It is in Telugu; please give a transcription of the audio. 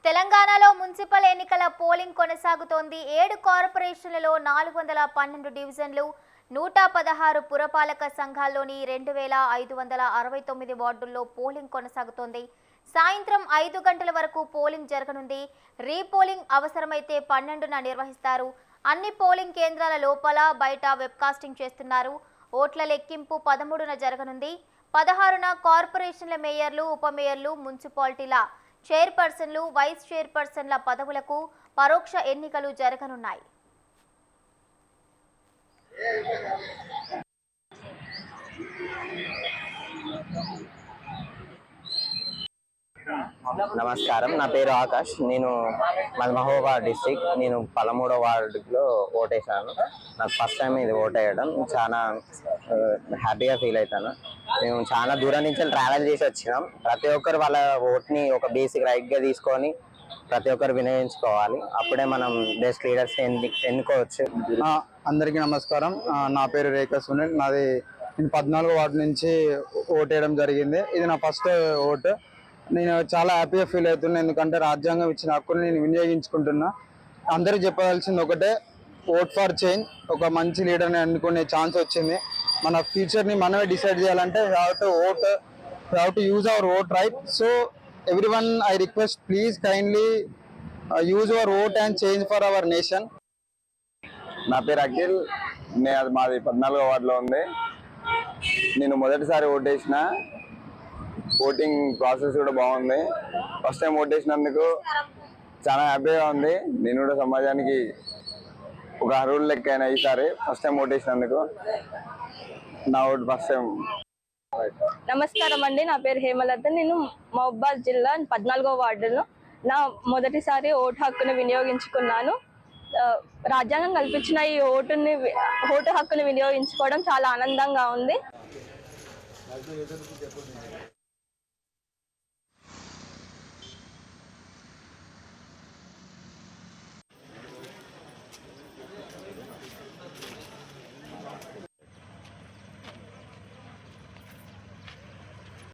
తెలంగాణలో మున్సిపల్ ఎన్నికల పోలింగ్ కొనసాగుతోంది. 7 కార్పొరేషన్లలో 412 డివిజన్లు, 116 పురపాలక సంఘాల్లోని 2569 వార్డుల్లో పోలింగ్ కొనసాగుతోంది. సాయంత్రం 5 గంటల వరకు పోలింగ్ జరగనుంది. రీపోలింగ్ అవసరమైతే 12న నిర్వహిస్తారు. అన్ని పోలింగ్ కేంద్రాల లోపల బయట వెబ్కాస్టింగ్ చేస్తున్నారు. ఓట్ల లెక్కింపు 13న జరగనుంది. 16న కార్పొరేషన్ల మేయర్లు, ఉప మేయర్లు, మున్సిపాలిటీల చైర్పర్సన్లు, వైస్ చైర్పర్సన్ల పదవులకు పరోక్ష ఎన్నికలు జరగనున్నాయి. నమస్కారం, నా పేరు ఆకాష్. నేను మహబూబాబాద్ డిస్ట్రిక్ట్. నేను 13వ వార్డులో ఓటేసాను. నాకు ఫస్ట్ టైం ఇది ఓట్ వేయడం. చాలా హ్యాపీగా ఫీల్ అవుతాను. మేము చాలా దూరం నుంచి ట్రావెల్ చేసి వచ్చినాం. ప్రతి ఒక్కరు వాళ్ళ ఓట్ని ఒక బేసిక్ రైట్గా తీసుకొని ప్రతి ఒక్కరు వినియోగించుకోవాలి. అప్పుడే మనం బెస్ట్ లీడర్స్ ఎన్నుకోవచ్చు. అందరికీ నమస్కారం. నా పేరు రేఖా సునీల్. నేను 14వ వార్డు నుంచి ఓటేయడం జరిగింది. ఇది నా ఫస్ట్ ఓటు. నేను చాలా హ్యాపీగా ఫీల్ అవుతున్నా, ఎందుకంటే రాజ్యాంగం ఇచ్చిన హక్కుని నేను వినియోగించుకుంటున్నా. అందరూ చెప్పవలసింది ఒకటే, ఓట్ ఫర్ చేంజ్. ఒక మంచి లీడర్ని ఎన్నుకునే ఛాన్స్ వచ్చింది. మన ఫ్యూచర్ని మనమే డిసైడ్ చేయాలంటే we have to use our vote right. So everyone, I request, please kindly use your vote and change for our nation. నా పేరు అఖిల్. మాది 14వ వార్డులో ఉంది. నేను మొదటిసారి ఓటేసిన. ఓటింగ్ ప్రాసెస్ కూడా బాగుంది. ఫస్ట్ టైం ఓటేసినందుకు చాలా హ్యాపీగా ఉంది. నేను కూడా సమాజానికి ఒక అర్హుడు లెక్క అయినా ఈసారి ఫస్ట్ టైం ఓటేసినందుకు. నా ఓటు ఫస్ట్ టైం. నమస్కారం అండి, నా పేరు హేమలత. నేను మహబూబాబాద్ జిల్లా 14వ వార్డులో నా మొదటిసారి ఓటు హక్కును వినియోగించుకున్నాను. రాజ్యాంగం కల్పించిన ఈ ఓటు హక్కును వినియోగించుకోవడం చాలా ఆనందంగా ఉంది.